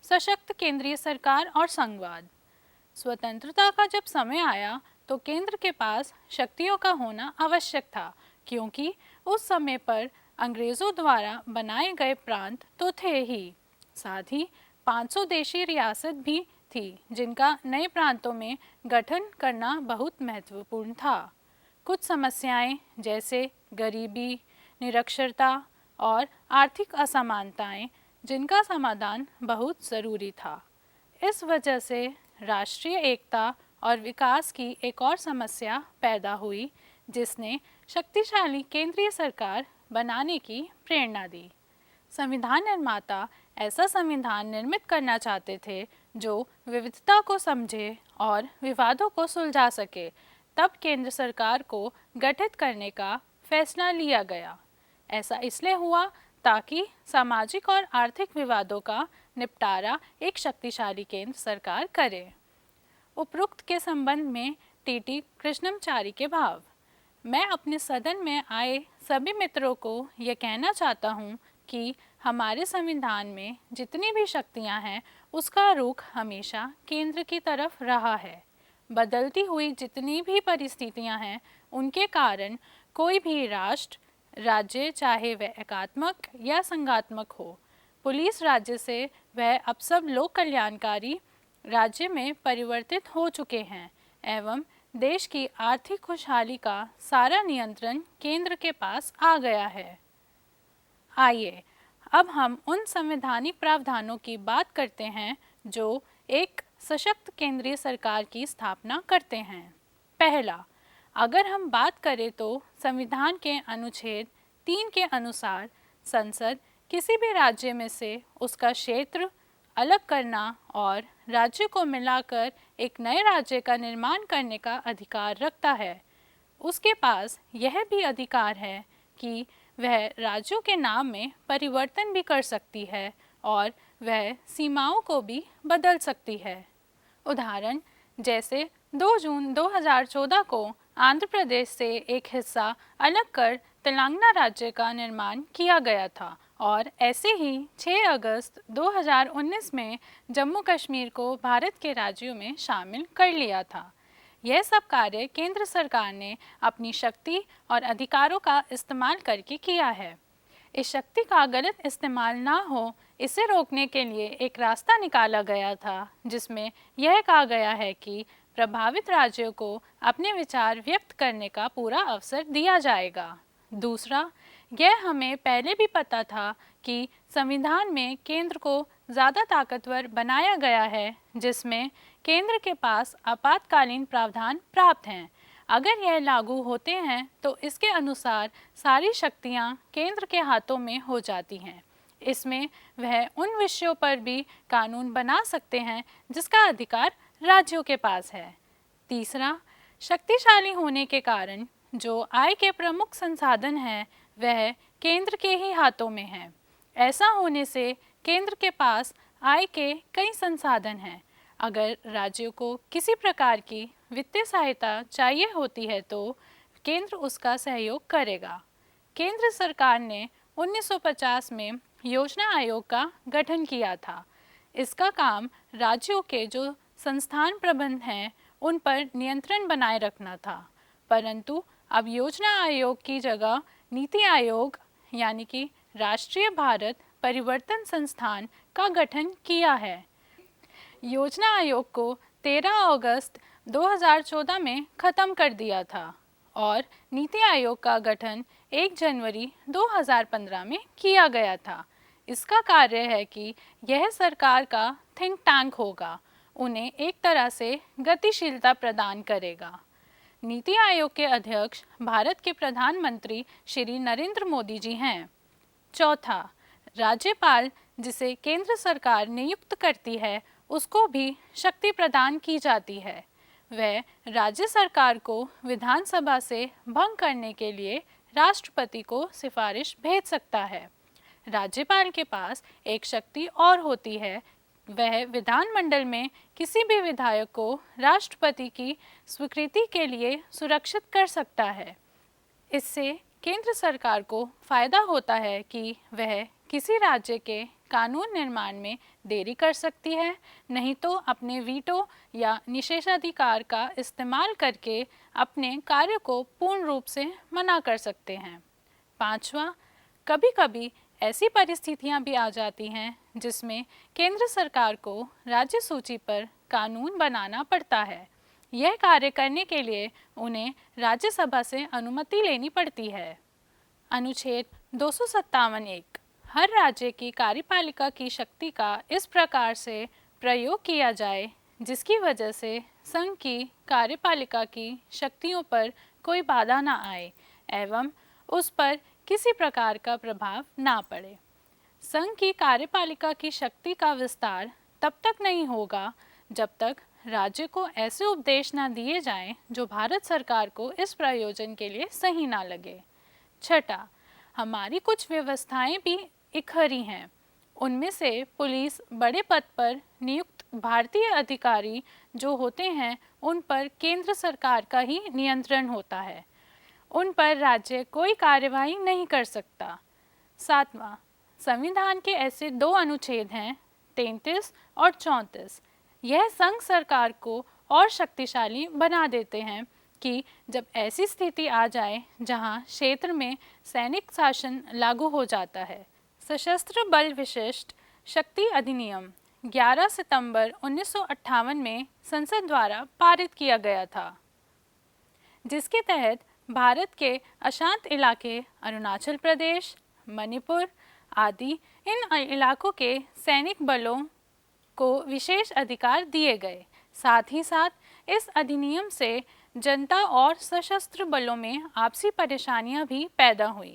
सशक्त केंद्रीय सरकार और संघवाद। स्वतंत्रता का जब समय आया तो केंद्र के पास शक्तियों का होना आवश्यक था, क्योंकि उस समय पर अंग्रेजों द्वारा बनाए गए प्रांत तो थे ही, साथ ही 500 देशी रियासत भी थी, जिनका नए प्रांतों में गठन करना बहुत महत्वपूर्ण था। कुछ समस्याएं जैसे गरीबी, निरक्षरता और आर्थिक असमानताएं, जिनका समाधान बहुत ज़रूरी था। इस वजह से राष्ट्रीय एकता और विकास की एक और समस्या पैदा हुई, जिसने शक्तिशाली केंद्रीय सरकार बनाने की प्रेरणा दी। संविधान निर्माता ऐसा संविधान निर्मित करना चाहते थे जो विविधता को समझे और विवादों को सुलझा सके। तब केंद्र सरकार को गठित करने का फैसला लिया गया। ऐसा इसलिए हुआ ताकि सामाजिक और आर्थिक विवादों का निपटारा एक शक्तिशाली केंद्र सरकार करे। उपरोक्त के संबंध में टीटी कृष्णमचारी के भाव। मैं अपने सदन में आए सभी मित्रों को यह कहना चाहता हूँ कि हमारे संविधान में जितनी भी शक्तियाँ हैं, उसका रुख हमेशा केंद्र की तरफ रहा है। बदलती हुई जितनी भी परिस्थितियाँ हैं, उनके कारण कोई भी राष्ट्र, राज्य, चाहे वह एकात्मक या संघात्मक हो, पुलिस राज्य से वह अब सब लोक कल्याणकारी राज्य में परिवर्तित हो चुके हैं एवं देश की आर्थिक खुशहाली का सारा नियंत्रण केंद्र के पास आ गया है। आइए अब हम उन संवैधानिक प्रावधानों की बात करते हैं जो एक सशक्त केंद्रीय सरकार की स्थापना करते हैं। पहला, अगर हम बात करें तो संविधान के अनुच्छेद 3 के अनुसार संसद किसी भी राज्य में से उसका क्षेत्र अलग करना और राज्य को मिलाकर एक नए राज्य का निर्माण करने का अधिकार रखता है। उसके पास यह भी अधिकार है कि वह राज्यों के नाम में परिवर्तन भी कर सकती है और वह सीमाओं को भी बदल सकती है। उदाहरण जैसे 2 जून 2014 को आंध्र प्रदेश से एक हिस्सा अलग कर तेलंगाना राज्य का निर्माण किया गया था और ऐसे ही 6 अगस्त 2019 में जम्मू कश्मीर को भारत के राज्यों में शामिल कर लिया था। यह सब कार्य केंद्र सरकार ने अपनी शक्ति और अधिकारों का इस्तेमाल करके किया है। इस शक्ति का गलत इस्तेमाल ना हो, इसे रोकने के लिए एक रास्ता निकाला गया था, जिसमें यह कहा गया है कि प्रभावित राज्यों को अपने विचार व्यक्त करने का पूरा अवसर दिया जाएगा। दूसरा, यह हमें पहले भी पता था कि संविधान में केंद्र को ज़्यादा ताकतवर बनाया गया है, जिसमें केंद्र के पास आपातकालीन प्रावधान प्राप्त हैं। अगर यह लागू होते हैं तो इसके अनुसार सारी शक्तियां केंद्र के हाथों में हो जाती हैं। इसमें वह उन विषयों पर भी कानून बना सकते हैं जिसका अधिकार राज्यों के पास है। तीसरा, शक्तिशाली होने के कारण जो आय के प्रमुख संसाधन हैं, वह केंद्र के ही हाथों में है। ऐसा होने से केंद्र के पास आय के कई संसाधन हैं। अगर राज्यों को किसी प्रकार की वित्तीय सहायता चाहिए होती है तो केंद्र उसका सहयोग करेगा। केंद्र सरकार ने 1950 में योजना आयोग का गठन किया था। इसका काम राज्यों के जो संस्थान प्रबंध हैं, उन पर नियंत्रण बनाए रखना था। परंतु अब योजना आयोग की जगह नीति आयोग यानी कि राष्ट्रीय भारत परिवर्तन संस्थान का गठन किया है। योजना आयोग को 13 अगस्त 2014 में ख़त्म कर दिया था और नीति आयोग का गठन 1 जनवरी 2015 में किया गया था। इसका कार्य है कि यह सरकार का थिंक टैंक होगा, उन्हें एक तरह से गतिशीलता प्रदान करेगा। नीति आयोग के अध्यक्ष भारत के प्रधानमंत्री श्री नरेंद्र मोदी जी हैं। चौथा, राज्यपाल जिसे केंद्र सरकार नियुक्त करती है, उसको भी शक्ति प्रदान की जाती है। वह राज्य सरकार को विधानसभा से भंग करने के लिए राष्ट्रपति को सिफारिश भेज सकता है। राज्यपाल के पास एक शक्ति और होती है, वह विधानमंडल में किसी भी विधायक को राष्ट्रपति की स्वीकृति के लिए सुरक्षित कर सकता है। इससे केंद्र सरकार को फायदा होता है कि वह किसी राज्य के कानून निर्माण में देरी कर सकती है, नहीं तो अपने वीटो या निषेधाधिकार का इस्तेमाल करके अपने कार्य को पूर्ण रूप से मना कर सकते हैं। पांचवा, कभी कभी ऐसी परिस्थितियां भी आ जाती हैं जिसमें केंद्र सरकार को राज्य सूची पर कानून बनाना पड़ता है। यह कार्य करने के लिए उन्हें राज्यसभा से अनुमति लेनी पड़ती है। अनुच्छेद 257(1) हर राज्य की कार्यपालिका की शक्ति का इस प्रकार से प्रयोग किया जाए जिसकी वजह से संघ की कार्यपालिका की शक्तियों पर कोई बाधा न आए एवं उस पर किसी प्रकार का प्रभाव ना पड़े। संघ की कार्यपालिका की शक्ति का विस्तार तब तक नहीं होगा जब तक राज्य को ऐसे उपदेश न दिए जाएं जो भारत सरकार को इस प्रयोजन के लिए सही ना लगे। छठा, हमारी कुछ व्यवस्थाएं भी इकहरी हैं। उनमें से पुलिस बड़े पद पर नियुक्त भारतीय अधिकारी जो होते हैं उन पर केंद्र सरकार का ही नियंत्रण होता है, उन पर राज्य कोई कार्यवाही नहीं कर सकता। सातवां, संविधान के ऐसे दो अनुच्छेद हैं 33 और 34। यह संघ सरकार को और शक्तिशाली बना देते हैं कि जब ऐसी स्थिति आ जाए जहां क्षेत्र में सैनिक शासन लागू हो जाता है। सशस्त्र बल विशिष्ट शक्ति अधिनियम 11 सितंबर 1958 में संसद द्वारा पारित किया गया था, जिसके तहत भारत के अशांत इलाके अरुणाचल प्रदेश, मणिपुर आदि इन इलाकों के सैनिक बलों को विशेष अधिकार दिए गए। साथ ही साथ इस अधिनियम से जनता और सशस्त्र बलों में आपसी परेशानियां भी पैदा हुई।